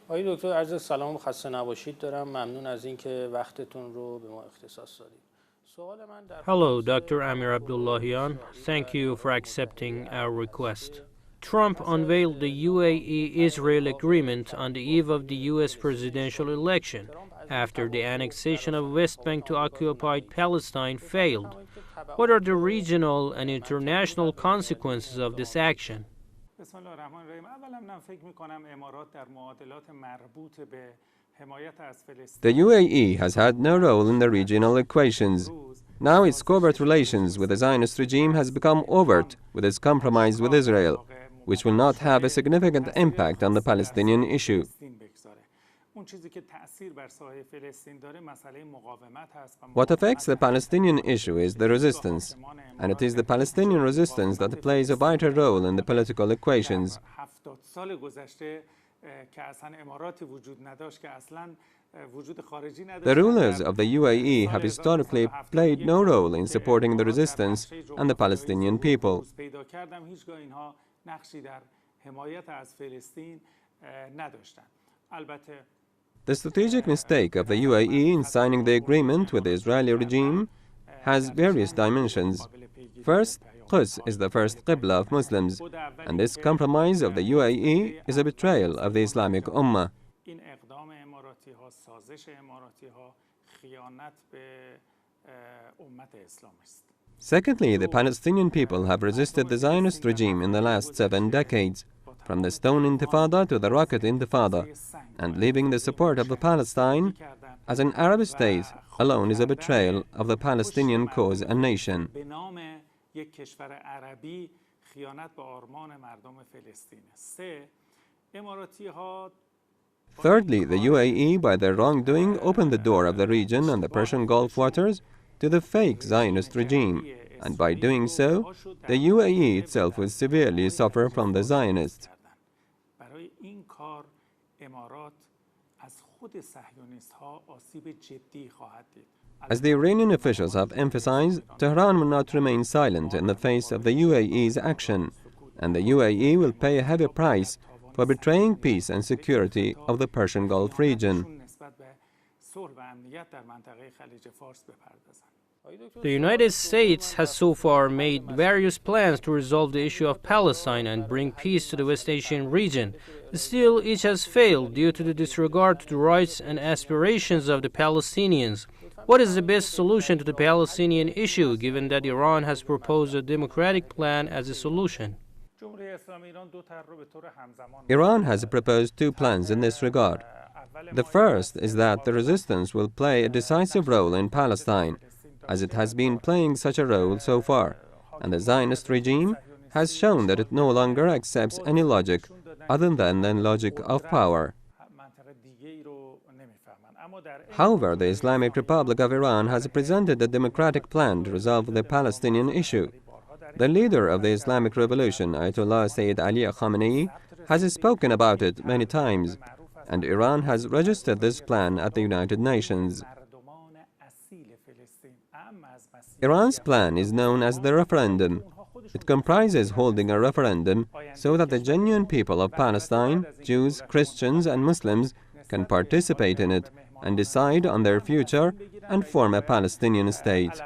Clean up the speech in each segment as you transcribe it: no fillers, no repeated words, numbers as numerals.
آقای دکتر عرض سلام و خسته نباشید دارم. ممنون از اینکه وقتتون رو به ما اختصاص دادید. Hello, Dr. Amir-Abdollahian. Thank you for accepting our request. Trump unveiled the UAE-Israel agreement on the eve of the U.S. presidential election, after the annexation of West Bank to occupied Palestine failed. What are the regional and international consequences of this action? The UAE has had no role in the regional equations. Now its covert relations with the Zionist regime has become overt with its compromise with Israel, which will not have a significant impact on the Palestinian issue. What affects the Palestinian issue is the resistance, and it is the Palestinian resistance that plays a vital role in the political equations. The rulers of the UAE have historically played no role in supporting the resistance and the Palestinian people. The strategic mistake of the UAE in signing the agreement with the Israeli regime has various dimensions. First, Quds is the first Qibla of Muslims, and this compromise of the UAE is a betrayal of the Islamic Ummah. Secondly, the Palestinian people have resisted the Zionist regime in the last 7 decades, from the Stone Intifada to the Rocket Intifada, and leaving the support of Palestine as an Arab state alone is a betrayal of the Palestinian cause and nation. Thirdly, the UAE, by their wrongdoing, opened the door of the region and the Persian Gulf waters to the fake Zionist regime, and by doing so, the UAE itself will severely suffer from the Zionists. As the Iranian officials have emphasized, Tehran will not remain silent in the face of the UAE's action, and the UAE will pay a heavy price for betraying peace and security of the Persian Gulf region. The United States has so far made various plans to resolve the issue of Palestine and bring peace to the West Asian region. Still, each has failed due to the disregard to the rights and aspirations of the Palestinians. What is the best solution to the Palestinian issue, given that Iran has proposed a democratic plan as a solution? Iran has proposed 2 plans in this regard. The first is that the resistance will play a decisive role in Palestine, as it has been playing such a role so far, and the Zionist regime has shown that it no longer accepts any logic other than the logic of power. However, the Islamic Republic of Iran has presented a democratic plan to resolve the Palestinian issue. The leader of the Islamic Revolution, Ayatollah Sayyid Ali Khamenei, has spoken about it many times, and Iran has registered this plan at the United Nations. Iran's plan is known as the referendum. It comprises holding a referendum so that the genuine people of Palestine, Jews, Christians, and Muslims, can participate in it and decide on their future and form a Palestinian state.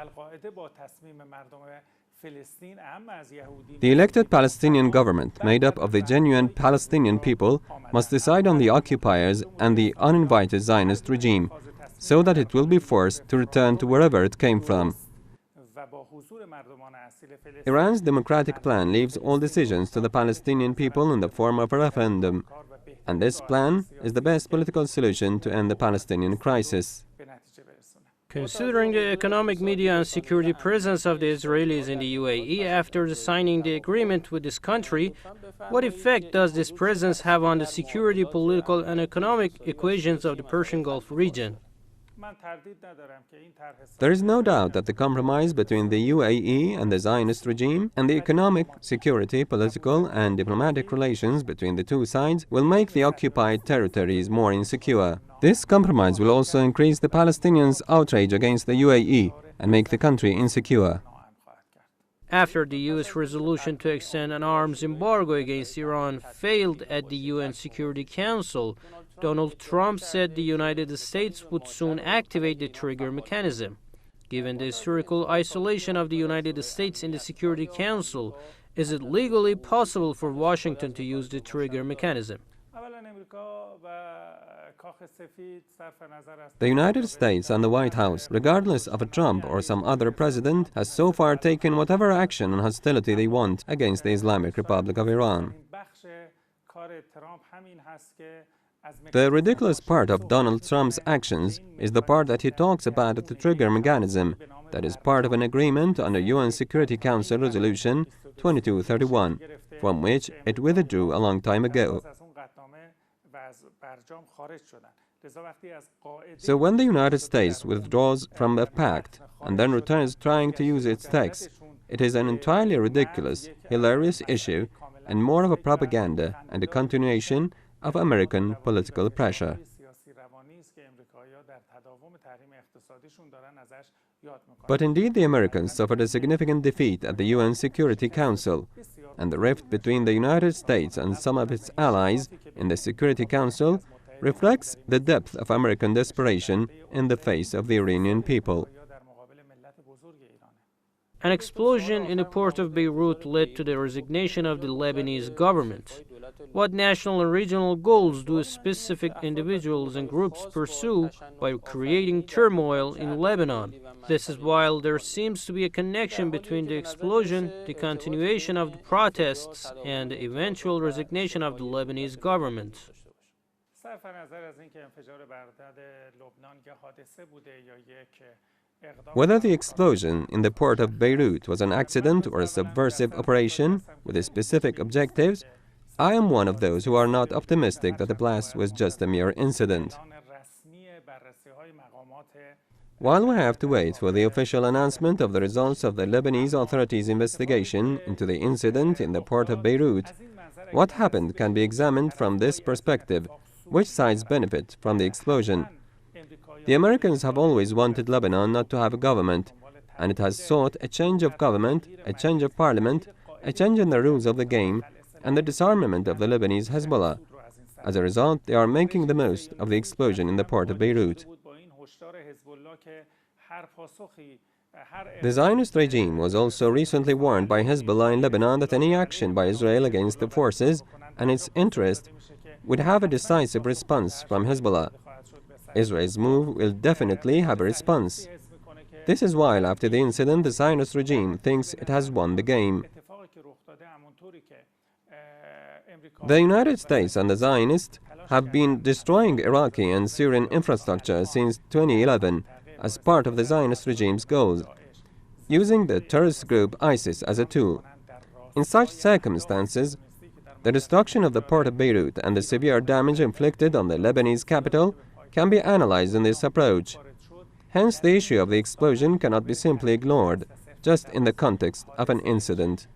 The elected Palestinian government, made up of the genuine Palestinian people, must decide on the occupiers and the uninvited Zionist regime, so that it will be forced to return to wherever it came from. Iran's democratic plan leaves all decisions to the Palestinian people in the form of a referendum, and this plan is the best political solution to end the Palestinian crisis. Considering the economic, media, and security presence of the Israelis in the UAE after signing the agreement with this country, what effect does this presence have on the security, political, and economic equations of the Persian Gulf region? There is no doubt that the compromise between the UAE and the Zionist regime and the economic, security, political, and diplomatic relations between the two sides will make the occupied territories more insecure. This compromise will also increase the Palestinians' outrage against the UAE and make the country insecure. After the U.S. resolution to extend an arms embargo against Iran failed at the UN Security Council, Donald Trump said the United States would soon activate the trigger mechanism. Given the historical isolation of the United States in the Security Council, is it legally possible for Washington to use the trigger mechanism? The United States and the White House, regardless of a Trump or some other president, has so far taken whatever action and hostility they want against the Islamic Republic of Iran. The ridiculous part of Donald Trump's actions is the part that he talks about the trigger mechanism that is part of an agreement under UN Security Council Resolution 2231, from which it withdrew a long time ago. So when the United States withdraws from a pact and then returns trying to use its text, it is an entirely ridiculous, hilarious issue and more of a propaganda and a continuation of American political pressure. But indeed the Americans suffered a significant defeat at the UN Security Council, and the rift between the United States and some of its allies in the Security Council reflects the depth of American desperation in the face of the Iranian people. An explosion in the port of Beirut led to the resignation of the Lebanese government. What national and regional goals do specific individuals and groups pursue by creating turmoil in Lebanon? This is while there seems to be a connection between the explosion, the continuation of the protests, and the eventual resignation of the Lebanese government. Whether the explosion in the port of Beirut was an accident or a subversive operation with specific objectives, I am one of those who are not optimistic that the blast was just a mere incident. While we have to wait for the official announcement of the results of the Lebanese authorities' investigation into the incident in the port of Beirut, what happened can be examined from this perspective: which sides benefit from the explosion? The Americans have always wanted Lebanon not to have a government, and it has sought a change of government, a change of parliament, a change in the rules of the game, and the disarmament of the Lebanese Hezbollah. As a result, they are making the most of the explosion in the port of Beirut. The Zionist regime was also recently warned by Hezbollah in Lebanon that any action by Israel against the forces and its interest would have a decisive response from Hezbollah. Israel's move will definitely have a response. This is why, after the incident, the Zionist regime thinks it has won the game. The United States and the Zionists have been destroying Iraqi and Syrian infrastructure since 2011 as part of the Zionist regime's goals, using the terrorist group ISIS as a tool. In such circumstances, the destruction of the port of Beirut and the severe damage inflicted on the Lebanese capital can be analyzed in this approach. Hence, the issue of the explosion cannot be simply ignored, just in the context of an incident.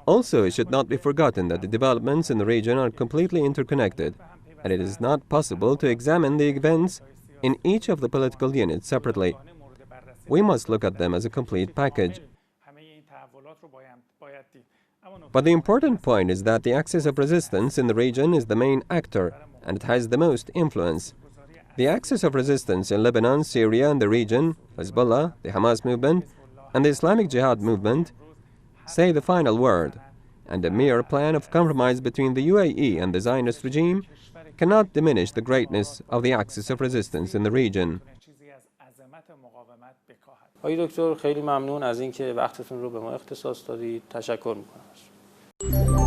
Also, it should not be forgotten that the developments in the region are completely interconnected, and it is not possible to examine the events in each of the political units separately. We must look at them as a complete package. But the important point is that the axis of resistance in the region is the main actor, and it has the most influence. The axis of resistance in Lebanon, Syria, and the region, Hezbollah, the Hamas movement, and the Islamic Jihad movement, say the final word, and a mere plan of compromise between the UAE and the Zionist regime cannot diminish the greatness of the axis of resistance in the region. آقای دکتر خیلی ممنون از اینکه وقتتون رو به ما اختصاص دادید. تشکر میکنم.